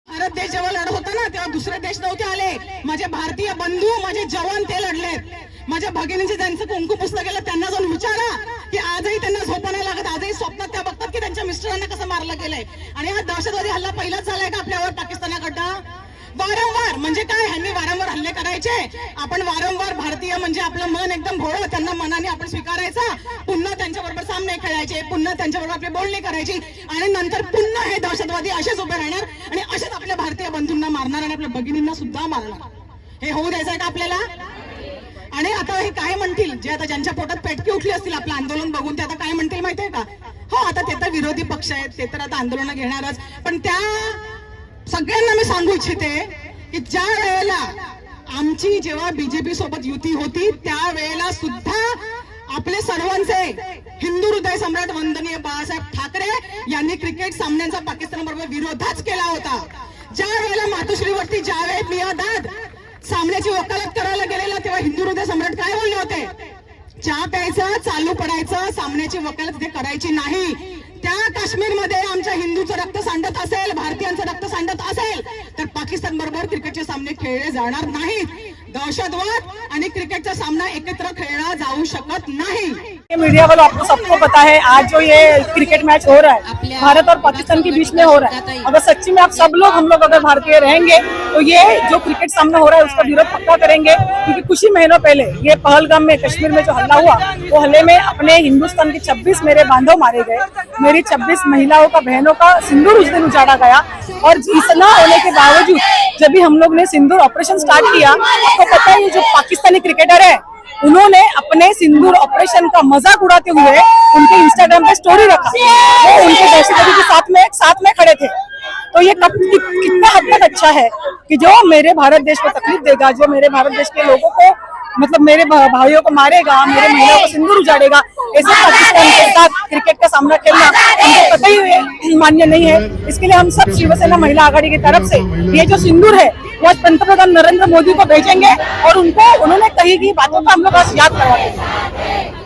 भारत देश जेव्हा लढत होता ना तेव्हा दुसरे देश नव्हते आले, माझे भारतीय बंधू माझे जवान ते लढलेत. माझ्या भगिनींचे ज्यांचं कुंकू पुसलं गेलं त्यांना जाऊन विचारा की आजही त्यांना झोपा नाही लागत, आजही स्वप्नात त्या बघतात की त्यांच्या मिस्टरांना कसं मारलं गेलंय. आणि हा दहशतवादी हल्ला पहिलाच झालाय का आपल्यावर पाकिस्तानाकडनं? वारंवार म्हणजे काय, ह्यांनी वारंवार हल्ले करायचे, आपण वारंवार भारतीय म्हणजे आपलं मन एकदम भोळं, त्यांना मनाने आपण स्वीकारायचा, पुन्हा त्यांच्याबरोबर सामने खेळायचे, पुन्हा त्यांच्याबरोबर आपली बोलणी करायची आणि नंतर पुन्हा हे दहशतवादी असेच उभे राहणार आणि असेच आपल्या भारतीय बंधूंना मारणार आणि आपल्या भगिनींना सुद्धा मारणार. हे होऊ द्यायचंय का आपल्याला? आणि आता हे काय म्हणतील, जे आता ज्यांच्या पोटात पेटकी उठली असतील आपलं आंदोलन बघून, ते आता काय म्हणतील माहितीये का? हो, आता ते तर विरोधी पक्ष आहेत, ते तर आता आंदोलन घेणारच, पण त्या सगळ्यांना मी सांगू इच्छिते की ज्या वेळेला आमची जेव्हा बीजेपी सोबत युती होती त्यावेळेला सुद्धा आपले सर्वांचे हिंदू हृदय सम्राट वंदनीय बाळासाहेब ठाकरे यांनी क्रिकेट सामन्यांचा पाकिस्तानबरोबर विरोधच केला होता. ज्या वेळेला मातोश्रीवरती जावेद मियादाद सामन्याची वकालत करायला गेलेला तेव्हा हिंदू हृदय सम्राट काय बोलले होते? चहा प्यायचं, चालू पडायचं, सामन्याची वकालत ते करायची नाही. त्या काश्मीरमध्ये आमच्या हिंदूचं रक्त सांडत असेल, भारतीयांचं रक्त सांडत असेल तर पाकिस्तान बरोबर क्रिकेटचे सामने खेळले जाणार नाहीत. दहशतवाद आणि क्रिकेटचा सामना एकत्र खेळला जाऊ शकत नाही. मीडिया वालों, आपको सबको पता है आज जो ये क्रिकेट मैच हो रहा है भारत और पाकिस्तान के बीच में हो रहा है, अगर सच्ची में आप सब लोग हम लोग अगर भारतीय रहेंगे तो ये जो क्रिकेट सामना हो रहा है उसका विरोध पक्का करेंगे, क्योंकि कुछ ही महीनों पहले ये पहलगाम में कश्मीर में जो हल्ला हुआ वो हल्ले में अपने हिंदुस्तान के 26 मेरे बांधव मारे गए, मेरी 26 महिलाओं का बहनों का सिंदूर उस दिन उजाड़ा गया। और इतना होने के बावजूद जब भी हम लोग ने सिंदूर ऑपरेशन स्टार्ट किया, आपको पता है ये जो पाकिस्तानी क्रिकेटर है उन्होंने अपने सिंदूर ऑपरेशन का मजाक उड़ाते हुए उनके इंस्टाग्राम पे स्टोरी रखा, वो उनके दहशतवादी के साथ में खड़े थे। तो ये कितना हद तक अच्छा है कि जो मेरे भारत देश को तकलीफ देगा, जो मेरे भारत देश के लोगों को मतलब मेरे भाइयों को मारेगा, मेरे महिलाओं को सिंदूर उजाड़ेगा, ऐसे पाकिस्तान के साथ क्रिकेट का सामना खेलना हमको कतई मान्य नहीं है। इसके लिए हम सब शिवसेना महिला आघाड़ी की तरफ से ये जो सिंदूर है वो पंतप्रधान नरेंद्र मोदी को भेजेंगे और उन्होंने कही की बातों को हम लोग याद करवा देंगे।